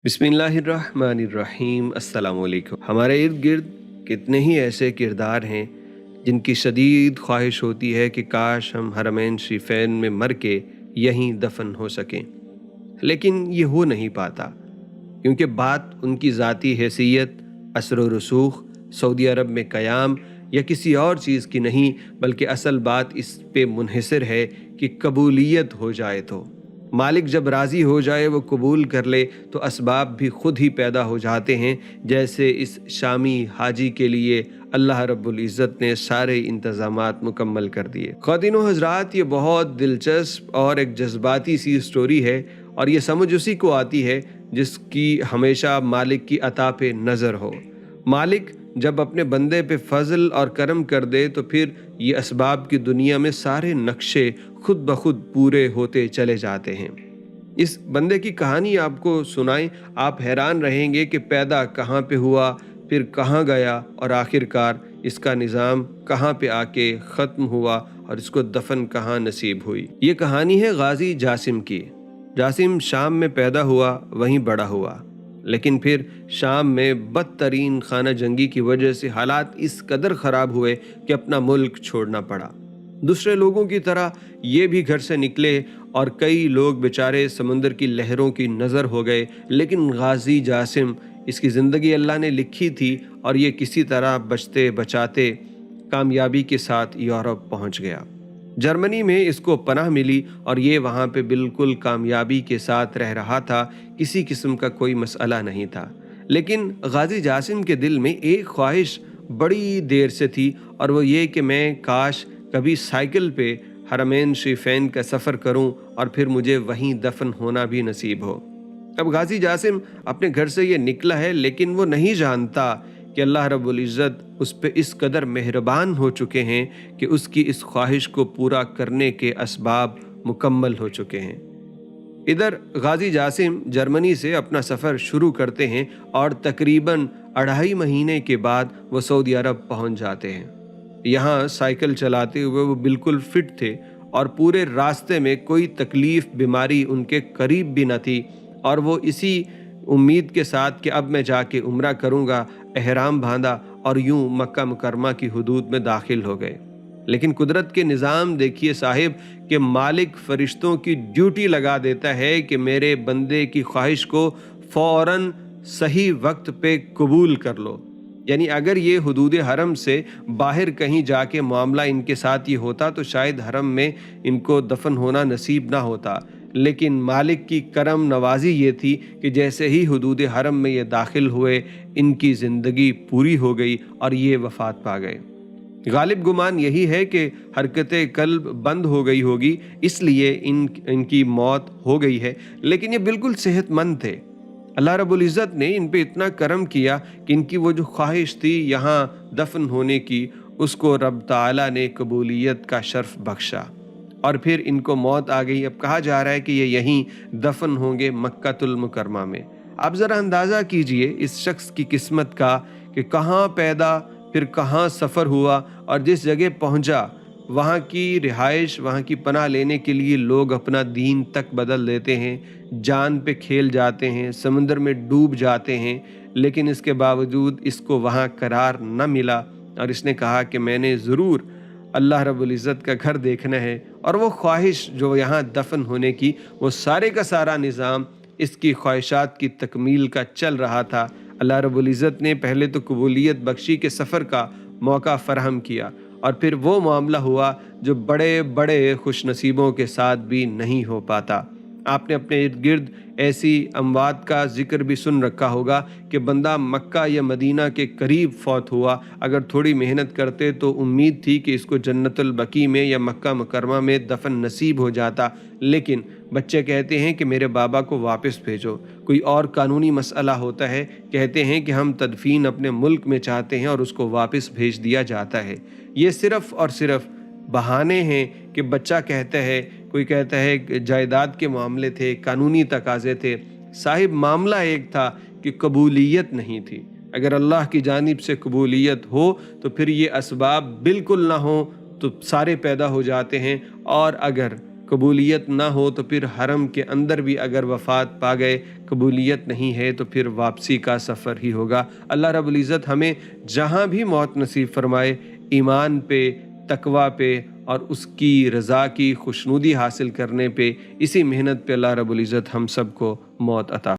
बिस्मिल्लाहिर्रहमानिर्रहीम। अस्सलाम वालेकुम। हमारे इर्द गिर्द कितने ही ऐसे किरदार हैं जिनकी शदीद ख्वाहिश होती है कि काश हम हरमैन शरीफैन में मर के यहीं दफन हो सकें, लेकिन ये हो नहीं पाता क्योंकि बात उनकी ज़ाती हैसियत, असर व रसूख, सऊदी अरब में क़याम या किसी और चीज़ की नहीं, बल्कि असल बात इस पे मुनहसर है कि कबूलियत हो जाए। तो मालिक जब राज़ी हो जाए, वो कबूल कर ले, तो असबाब भी खुद ही पैदा हो जाते हैं। जैसे इस शामी हाजी के लिए अल्लाह रब्बुल इज़्ज़त ने सारे इंतज़ामात मुकम्मल कर दिए। ख़वातीन व हज़रात, ये बहुत दिलचस्प और एक जज्बाती सी स्टोरी है, और ये समझ उसी को आती है जिसकी हमेशा मालिक की अता पे नज़र हो। मालिक जब अपने बंदे पे फजल और करम कर दे तो फिर ये असबाब की दुनिया में सारे नक्शे खुद ब खुद पूरे होते चले जाते हैं। इस बंदे की कहानी आपको सुनाएं, आप हैरान रहेंगे कि पैदा कहाँ पे हुआ, फिर कहाँ गया, और आखिरकार इसका निज़ाम कहाँ पे आके ख़त्म हुआ और इसको दफन कहाँ नसीब हुई। ये कहानी है गाजी जासिम की। जासिम शाम में पैदा हुआ, वहीं बड़ा हुआ, लेकिन फिर शाम में बदतरीन खाना जंगी की वजह से हालात इस कदर ख़राब हुए कि अपना मुल्क छोड़ना पड़ा। दूसरे लोगों की तरह ये भी घर से निकले और कई लोग बेचारे समुंदर की लहरों की नज़र हो गए, लेकिन गाजी जासिम, इसकी ज़िंदगी अल्लाह ने लिखी थी और ये किसी तरह बचते बचाते कामयाबी के साथ यूरोप पहुंच गया। जर्मनी में इसको पनाह मिली और ये वहाँ पे बिल्कुल कामयाबी के साथ रह रहा था, किसी किस्म का कोई मसला नहीं था। लेकिन गाजी जासिम के दिल में एक ख्वाहिश बड़ी देर से थी, और वो ये कि मैं काश कभी साइकिल पे हरमैन शरीफैन का सफ़र करूं और फिर मुझे वहीं दफन होना भी नसीब हो। अब गाजी जासिम अपने घर से ये निकला है, लेकिन वो नहीं जानता कि अल्लाह रब्बुल इज़्ज़त उस पे इस कदर मेहरबान हो चुके हैं कि उसकी इस ख्वाहिश को पूरा करने के असबाब मुकम्मल हो चुके हैं। इधर गाजी जासिम जर्मनी से अपना सफ़र शुरू करते हैं और तकरीबन 2.5 महीने के बाद वो सऊदी अरब पहुंच जाते हैं। यहाँ साइकिल चलाते हुए वो बिल्कुल फिट थे और पूरे रास्ते में कोई तकलीफ़ बीमारी उनके करीब भी न थी, और वो इसी उम्मीद के साथ कि अब मैं जाके उम्रा करूँगा, एहराम बांधा और यूं मक्का मुकरमा की हुदूद में दाखिल हो गए। लेकिन कुदरत के निज़ाम देखिए साहिब, कि मालिक फ़रिश्तों की ड्यूटी लगा देता है कि मेरे बंदे की ख्वाहिश को फ़ौरन सही वक्त पे कबूल कर लो। यानी अगर ये हुदूद हरम से बाहर कहीं जाके मामला इनके साथ ये होता तो शायद हरम में इनको दफन होना नसीब ना होता, लेकिन मालिक की करम नवाजी ये थी कि जैसे ही हुदूद हरम में ये दाखिल हुए, इनकी ज़िंदगी पूरी हो गई और ये वफ़ात पा गए। गालिब गुमान यही है कि हरकत कल्ब बंद हो गई होगी, इसलिए इनकी मौत हो गई है, लेकिन ये बिल्कुल सेहतमंद थे। अल्लाह रब्बुल इज़्ज़त ने इन पे इतना करम किया कि इनकी वो जो ख्वाहिश थी यहाँ दफन होने की, उसको रब ताला ने कबूलियत का शर्फ बख्शा और फिर इनको मौत आ गई। अब कहा जा रहा है कि ये यहीं दफन होंगे मक्कातुल मुकरमा में। आप ज़रा अंदाज़ा कीजिए इस शख्स की किस्मत का कि कहाँ पैदा, फिर कहाँ सफ़र हुआ, और जिस जगह पहुँचा वहाँ की रिहाइश, वहाँ की पनाह लेने के लिए लोग अपना दीन तक बदल देते हैं, जान पे खेल जाते हैं, समुंदर में डूब जाते हैं, लेकिन इसके बावजूद इसको वहाँ करार न मिला और इसने कहा कि मैंने ज़रूर अल्लाह रब्बुल इज़्ज़त का घर देखना है। और वो ख्वाहिश जो यहाँ दफन होने की, वो सारे का सारा निज़ाम इसकी ख्वाहिशात की तकमील का चल रहा था। अल्लाह रब्बुल इज़्ज़त ने पहले तो कबूलियत बख्शी के सफ़र का मौका फ़राहम किया, और फिर वो मामला हुआ जो बड़े बड़े खुशनसीबों के साथ भी नहीं हो पाता। आपने अपने इर्द गिर्द ऐसी अमवात का जिक्र भी सुन रखा होगा कि बंदा मक्का या मदीना के करीब फौत हुआ, अगर थोड़ी मेहनत करते तो उम्मीद थी कि इसको जन्नतुल बकी में या मक्का मुकरमा में दफन नसीब हो जाता, लेकिन बच्चे कहते हैं कि मेरे बाबा को वापस भेजो। कोई और कानूनी मसला होता है, कहते हैं कि हम तदफीन अपने मुल्क में चाहते हैं और उसको वापस भेज दिया जाता है। ये सिर्फ़ और सिर्फ बहाने हैं कि बच्चा कहता है, कोई कहता है जायदाद के मामले थे, कानूनी तकाजे थे। साहिब मामला एक था कि कबूलियत नहीं थी। अगर अल्लाह की जानिब से कबूलियत हो तो फिर ये असबाब बिल्कुल ना हो तो सारे पैदा हो जाते हैं, और अगर قبولیت نہ ہو تو پھر حرم کے اندر بھی اگر وفات پا گئے، قبولیت نہیں ہے تو پھر واپسی کا سفر ہی ہوگا۔ اللہ رب العزت ہمیں جہاں بھی موت نصیب فرمائے، ایمان پہ، تقوی پہ اور اس کی رضا کی خوشنودی حاصل کرنے پہ، اسی محنت پہ اللہ رب العزت ہم سب کو موت عطا